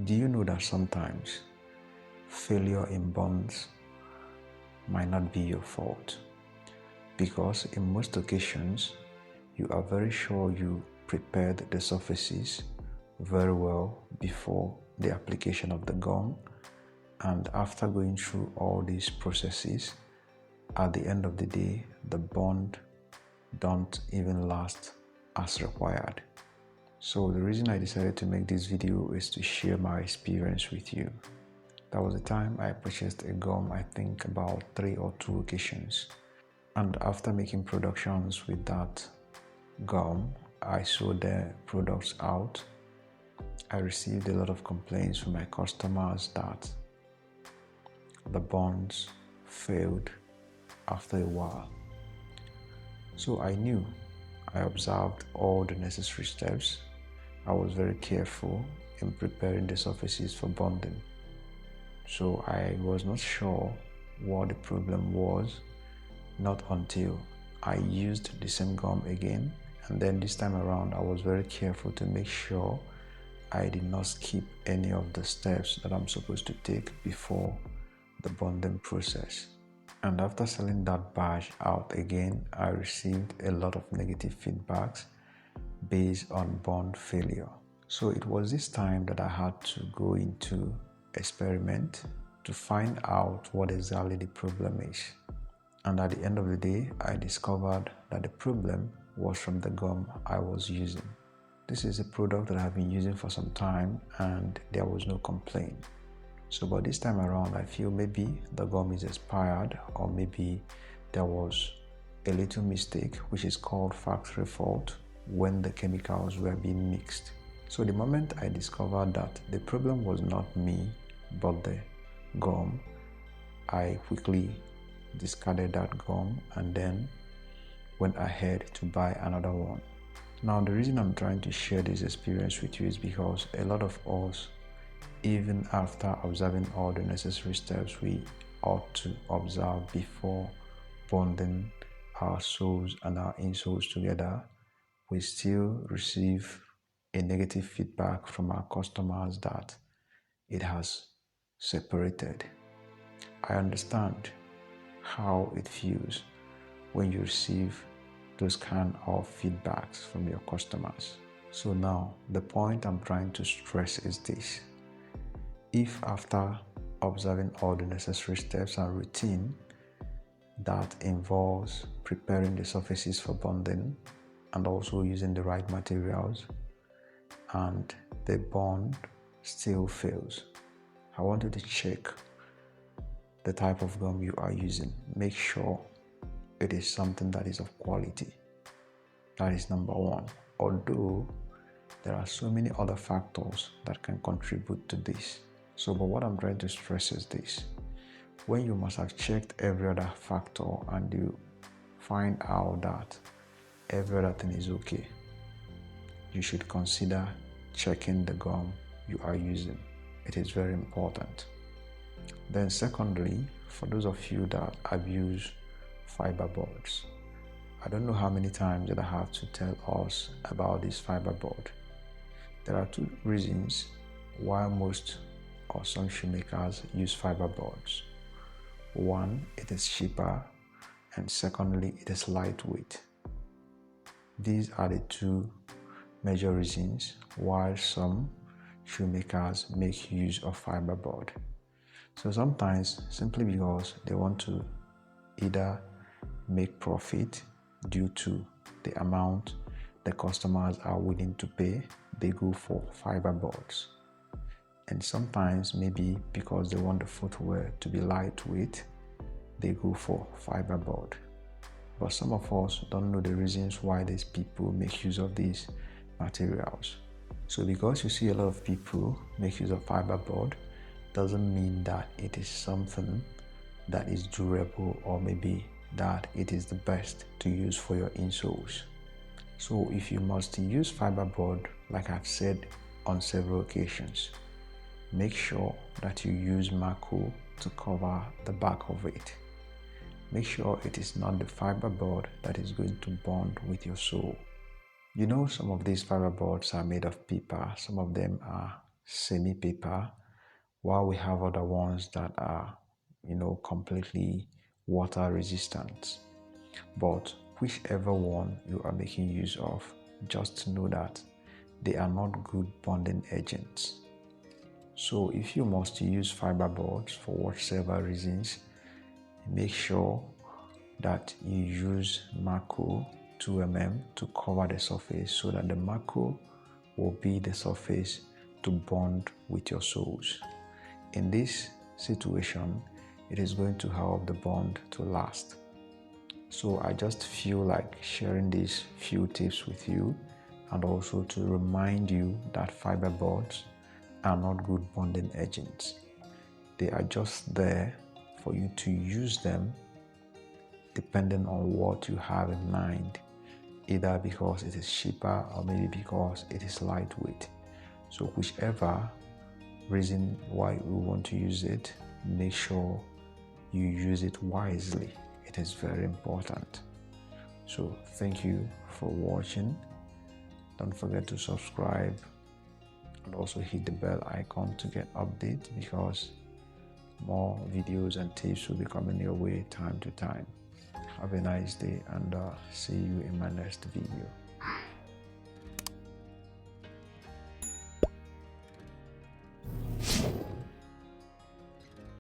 Do you know that sometimes failure in bonds might not be your fault? Because in most occasions, you are very sure you prepared the surfaces very well before the application of the gum, and after going through all these processes, at the end of the day, the bond don't even last as required. So the reason I decided to make this video is to share my experience with you. That was the time I purchased a gum, I think about 3 or 2 occasions. And after making productions with that gum, I sold the products out. I received a lot of complaints from my customers that the bonds failed after a while. So I knew. I observed all the necessary steps. I was very careful in preparing the surfaces for bonding. So I was not sure what the problem was, not until I used the same gum again, and then this time around I was very careful to make sure I did not skip any of the steps that I'm supposed to take before the bonding process. And after selling that batch out again, I received a lot of negative feedbacks based on bond failure. So it was this time that I had to go into experiment to find out what exactly the problem is. And at the end of the day, I discovered that the problem was from the gum I was using. This is a product that I've been using for some time and there was no complaint. So but this time around, I feel maybe the gum is expired, or maybe there was a little mistake, which is called factory fault, when the chemicals were being mixed. So the moment I discovered that the problem was not me, but the gum, I quickly discarded that gum and then went ahead to buy another one. Now the reason I'm trying to share this experience with you is because a lot of us, even after observing all the necessary steps we ought to observe before bonding our soles and our insoles together, we still receive a negative feedback from our customers that it has separated. I understand how it feels when you receive those kind of feedbacks from your customers. So now the point I'm trying to stress is this: if after observing all the necessary steps and routine that involves preparing the surfaces for bonding and also using the right materials, and the bond still fails, I want you to check the type of gum you are using. Make sure it is something that is of quality. That is number one. Although there are so many other factors that can contribute to this. But what I'm trying to stress is this: when you must have checked every other factor and you find out that every other thing is okay, you should consider checking the gum you are using. It is very important. Then secondly, for those of you that abuse fiberboards, I don't know how many times that I have to tell us about this fiberboard. There are 2 reasons why most or some shoemakers use fiberboards. One, it is cheaper, and secondly, it is lightweight. These are the 2 major reasons why some shoemakers make use of fiberboard. So sometimes, simply because they want to either make profit due to the amount the customers are willing to pay, they go for fiberboards. And sometimes maybe because they want the footwear to be lightweight, they go for fiberboard. But some of us don't know the reasons why these people make use of these materials. So because you see a lot of people make use of fiberboard, doesn't mean that it is something that is durable, or maybe that it is the best to use for your insoles. So if you must use fiberboard, like I've said on several occasions, make sure that you use Marco to cover the back of it. Make sure it is not the fiberboard that is going to bond with your sole. You know, some of these fiberboards are made of paper, some of them are semi-paper, while we have other ones that are, completely water resistant. But whichever one you are making use of, just know that they are not good bonding agents. So if you must use fiberboards for whatever reasons, make sure that you use Mako 2mm to cover the surface so that the Mako will be the surface to bond with your soles. In this situation, it is going to help the bond to last. So I just feel like sharing these few tips with you, and also to remind you that fiberboards are not good bonding agents. They are just there for you to use them depending on what you have in mind, either because it is cheaper or maybe because it is lightweight. So whichever reason why we want to use it, make sure you use it wisely. It is very important. So thank you for watching. Don't forget to subscribe and also hit the bell icon to get updates, because more videos and tips will be coming your way time to time. Have a nice day, and see you in my next video.